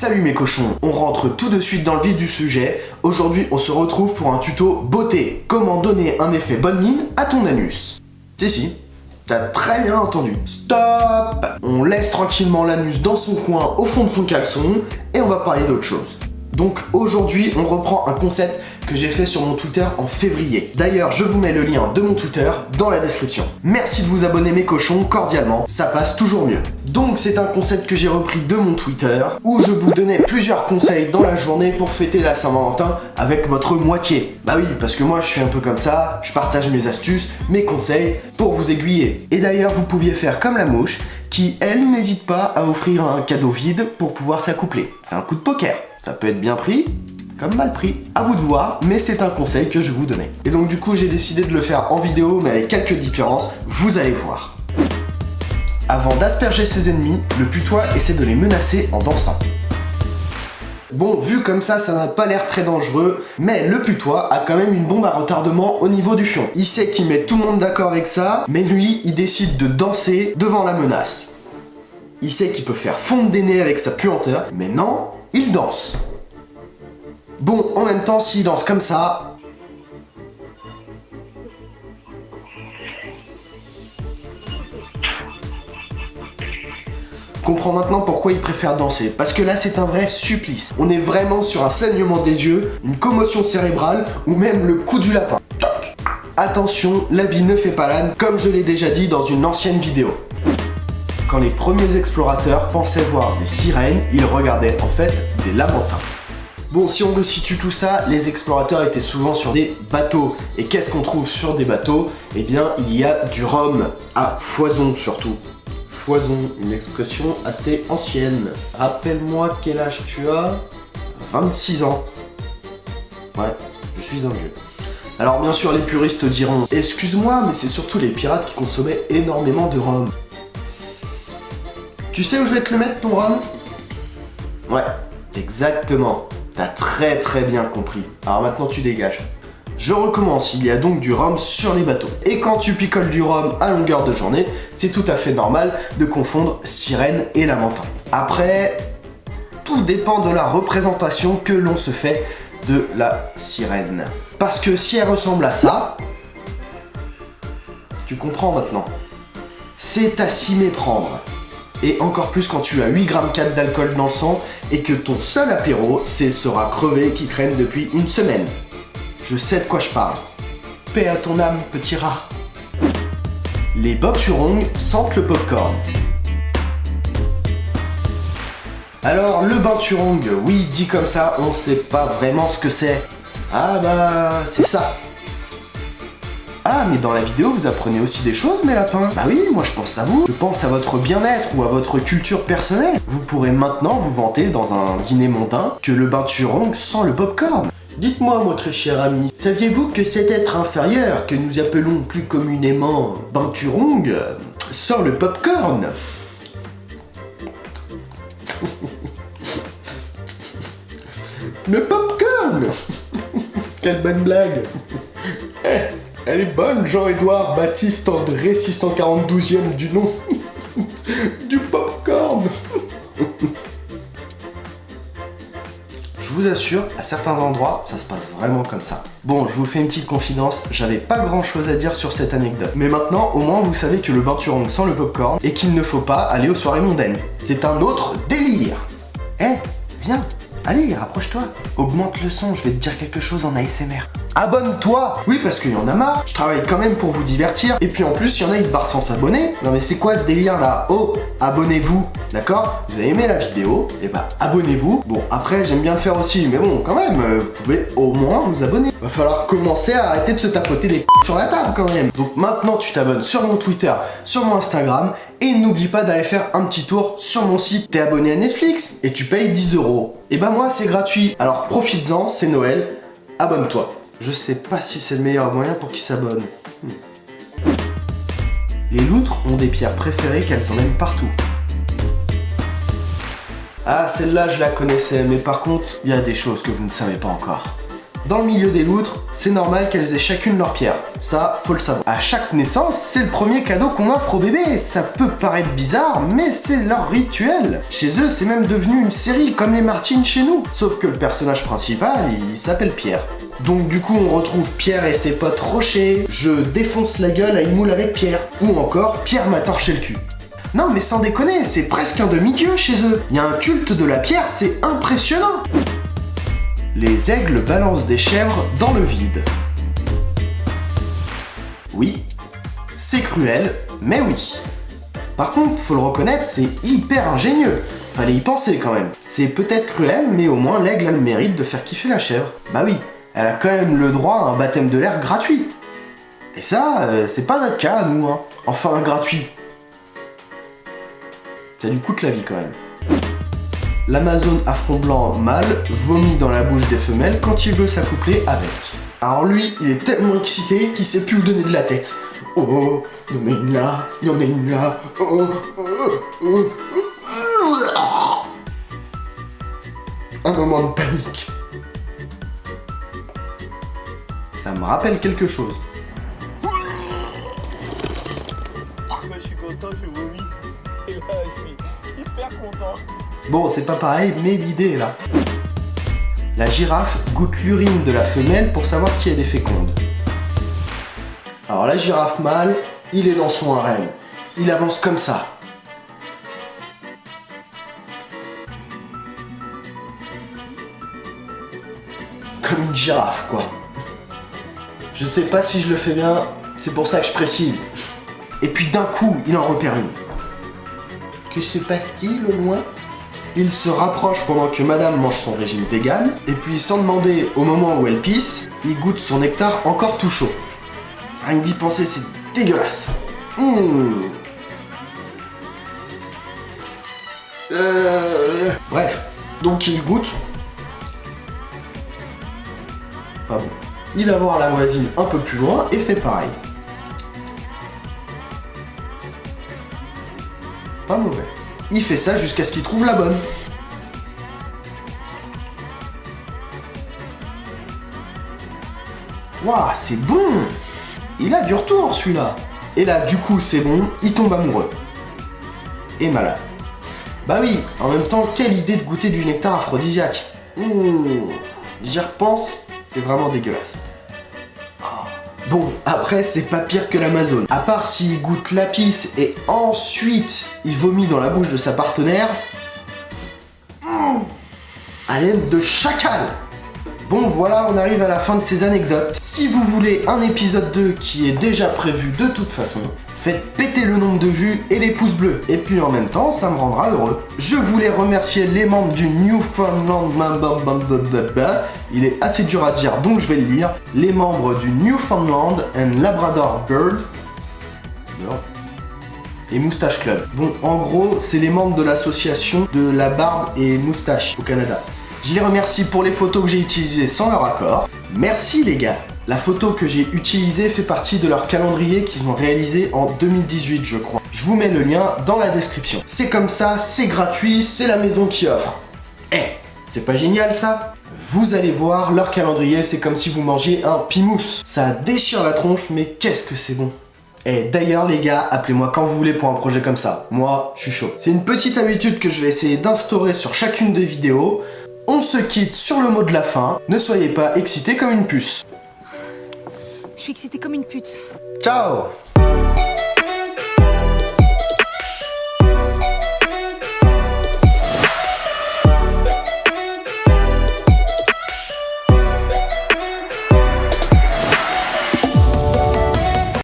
Salut mes cochons, on rentre tout de suite dans le vif du sujet. Aujourd'hui on se retrouve pour un tuto beauté. Comment donner un effet bonne mine à ton anus. Si, t'as très bien entendu. Stop. On laisse tranquillement l'anus dans son coin au fond de son caleçon et on va parler d'autre chose. Donc aujourd'hui on reprend un concept que j'ai fait sur mon Twitter en février. D'ailleurs je vous mets le lien de mon Twitter dans la description. Merci de vous abonner mes cochons cordialement, ça passe toujours mieux. Donc c'est un concept que j'ai repris de mon Twitter où je vous donnais plusieurs conseils dans la journée pour fêter la Saint-Valentin avec votre moitié. Bah oui, parce que moi je suis un peu comme ça, je partage mes astuces, mes conseils pour vous aiguiller. Et d'ailleurs vous pouviez faire comme la mouche qui elle n'hésite pas à offrir un cadeau vide pour pouvoir s'accoupler. C'est un coup de poker. Ça peut être bien pris, comme mal pris. À vous de voir, mais c'est un conseil que je vous donnais. Et donc du coup, j'ai décidé de le faire en vidéo, mais avec quelques différences, vous allez voir. Avant d'asperger ses ennemis, le putois essaie de les menacer en dansant. Bon, vu comme ça n'a pas l'air très dangereux, mais le putois a quand même une bombe à retardement au niveau du fion. Il sait qu'il met tout le monde d'accord avec ça, mais lui, il décide de danser devant la menace. Il sait qu'il peut faire fondre des nez avec sa puanteur, mais non, il danse. Bon, en même temps, s'il danse comme ça... Je comprends maintenant pourquoi il préfère danser, parce que là c'est un vrai supplice. On est vraiment sur un saignement des yeux, une commotion cérébrale, ou même le coup du lapin. Toc. Attention, l'habit ne fait pas l'âne, comme je l'ai déjà dit dans une ancienne vidéo. Quand les premiers explorateurs pensaient voir des sirènes, ils regardaient en fait des lamantins. Bon, si on resitue tout ça, les explorateurs étaient souvent sur des bateaux. Et qu'est-ce qu'on trouve sur des bateaux? Eh bien, il y a du rhum, à foison surtout. Foison, une expression assez ancienne. Rappelle-moi quel âge tu as? 26 ans. Ouais, je suis un vieux. Alors bien sûr, les puristes diront « Excuse-moi, mais c'est surtout les pirates qui consommaient énormément de rhum. » Tu sais où je vais te le mettre, ton rhum? Ouais, exactement. T'as très bien compris. Alors maintenant, tu dégages. Je recommence, il y a donc du rhum sur les bateaux. Et quand tu picoles du rhum à longueur de journée, c'est tout à fait normal de confondre sirène et lamentin. Après, tout dépend de la représentation que l'on se fait de la sirène. Parce que si elle ressemble à ça, tu comprends maintenant. C'est à s'y méprendre. Et encore plus quand tu as 8,4 g d'alcool dans le sang et que ton seul apéro, c'est ce rat crevé qui traîne depuis une semaine. Je sais de quoi je parle. Paix à ton âme, petit rat. Les binturongs sentent le popcorn. Alors, le binturong, oui, dit comme ça, on sait pas vraiment ce que c'est. Ah bah, c'est ça. Ah, mais dans la vidéo, vous apprenez aussi des choses, mes lapins. Bah oui, moi je pense à vous. Je pense à votre bien-être ou à votre culture personnelle. Vous pourrez maintenant vous vanter dans un dîner mondain que le binturong sent le popcorn. Dites-moi, mon très cher ami, saviez-vous que cet être inférieur, que nous appelons plus communément binturong, sent le popcorn? Le popcorn. Quelle bonne blague. Elle est bonne, Jean-Édouard Baptiste André 642e du nom. Du popcorn. Je vous assure, à certains endroits, ça se passe vraiment comme ça. Bon, je vous fais une petite confidence, j'avais pas grand chose à dire sur cette anecdote. Mais maintenant, au moins, vous savez que le binturong sent le popcorn et qu'il ne faut pas aller aux soirées mondaines. C'est un autre délire. Viens, allez, rapproche-toi. Augmente le son, je vais te dire quelque chose en ASMR. Abonne-toi! Oui, parce qu'il y en a marre, je travaille quand même pour vous divertir, et puis en plus, il y en a, ils se barrent sans s'abonner. Non mais c'est quoi ce délire là? Oh, abonnez-vous, d'accord? Vous avez aimé la vidéo? Et bah, abonnez-vous. Bon, après, j'aime bien le faire aussi, mais bon, quand même, vous pouvez au moins vous abonner. Va falloir commencer à arrêter de se tapoter les sur la table quand même. Donc maintenant, tu t'abonnes sur mon Twitter, sur mon Instagram, et n'oublie pas d'aller faire un petit tour sur mon site. T'es abonné à Netflix, et tu payes 10 €. Et bah moi, c'est gratuit. Alors profites-en, c'est Noël, abonne-toi. Je sais pas si c'est le meilleur moyen pour qu'ils s'abonnent. Les loutres ont des pierres préférées qu'elles emmènent partout. Ah, celle-là, je la connaissais, mais par contre, il y a des choses que vous ne savez pas encore. Dans le milieu des loutres, c'est normal qu'elles aient chacune leur pierre. Ça, faut le savoir. À chaque naissance, c'est le premier cadeau qu'on offre au bébé. Ça peut paraître bizarre, mais c'est leur rituel. Chez eux, c'est même devenu une série, comme les Martines chez nous. Sauf que le personnage principal, il s'appelle Pierre. Donc du coup, on retrouve Pierre et ses potes Rocher, je défonce la gueule à une moule avec Pierre. Ou encore, Pierre m'a torché le cul. Non mais sans déconner, c'est presque un demi-dieu chez eux. Il y a un culte de la pierre, c'est impressionnant. Les aigles balancent des chèvres dans le vide. Oui, c'est cruel, mais oui. Par contre, faut le reconnaître, c'est hyper ingénieux. Fallait y penser quand même. C'est peut-être cruel, mais au moins l'aigle a le mérite de faire kiffer la chèvre. Bah oui, elle a quand même le droit à un baptême de l'air gratuit. Et ça, c'est pas notre cas à nous, hein. Enfin, gratuit. Ça lui coûte la vie quand même. L'Amazone à front blanc mâle vomit dans la bouche des femelles quand il veut s'accoupler avec. Alors lui, il est tellement excité qu'il sait plus où donner de la tête. Oh, il y en a une là, il y en a une là. Oh, oh, oh, oh. Un moment de panique. Ça me rappelle quelque chose. Moi je suis content, je vomis. Et là je suis hyper content. Bon, c'est pas pareil, mais l'idée est là. La girafe goûte l'urine de la femelle pour savoir si elle est féconde. Alors la girafe mâle, il est dans son harem. Il avance comme ça. Comme une girafe, quoi. Je sais pas si je le fais bien, c'est pour ça que je précise. Et puis d'un coup, il en repère une. Que se passe-t-il au loin ? Il se rapproche pendant que madame mange son régime vegan, et puis sans demander au moment où elle pisse, il goûte son nectar encore tout chaud. Rien que d'y penser, c'est dégueulasse. Bref, donc il goûte. Pas bon. Il va voir la voisine un peu plus loin et fait pareil. Pas mauvais. Il fait ça jusqu'à ce qu'il trouve la bonne. Waouh, c'est bon! Il a du retour celui-là. Et là, du coup, c'est bon, il tombe amoureux. Et malade. Bah oui, en même temps, quelle idée de goûter du nectar aphrodisiaque. J'y repense, c'est vraiment dégueulasse. Bon, après, c'est pas pire que l'Amazone. À part s'il goûte la pisse et ensuite il vomit dans la bouche de sa partenaire. Haleine de chacal! Bon, voilà, on arrive à la fin de ces anecdotes. Si vous voulez un épisode 2 qui est déjà prévu de toute façon, faites péter le nombre de vues et les pouces bleus. Et puis en même temps, ça me rendra heureux. Je voulais remercier les membres du Newfoundland... Il est assez dur à dire, donc je vais le lire. Les membres du Newfoundland and Labrador Bird... et Moustache Club. Bon, en gros, c'est les membres de l'association de la barbe et moustache au Canada. Je les remercie pour les photos que j'ai utilisées sans leur accord. Merci les gars. La photo que j'ai utilisée fait partie de leur calendrier qu'ils ont réalisé en 2018, je crois. Je vous mets le lien dans la description. C'est comme ça, c'est gratuit, c'est la maison qui offre. C'est pas génial ça ? Vous allez voir, leur calendrier, c'est comme si vous mangiez un pimousse. Ça déchire la tronche, mais qu'est-ce que c'est bon. Et d'ailleurs les gars, appelez-moi quand vous voulez pour un projet comme ça. Moi, je suis chaud. C'est une petite habitude que je vais essayer d'instaurer sur chacune des vidéos. On se quitte sur le mot de la fin. Ne soyez pas excités comme une puce. Je suis excitée comme une pute. Ciao!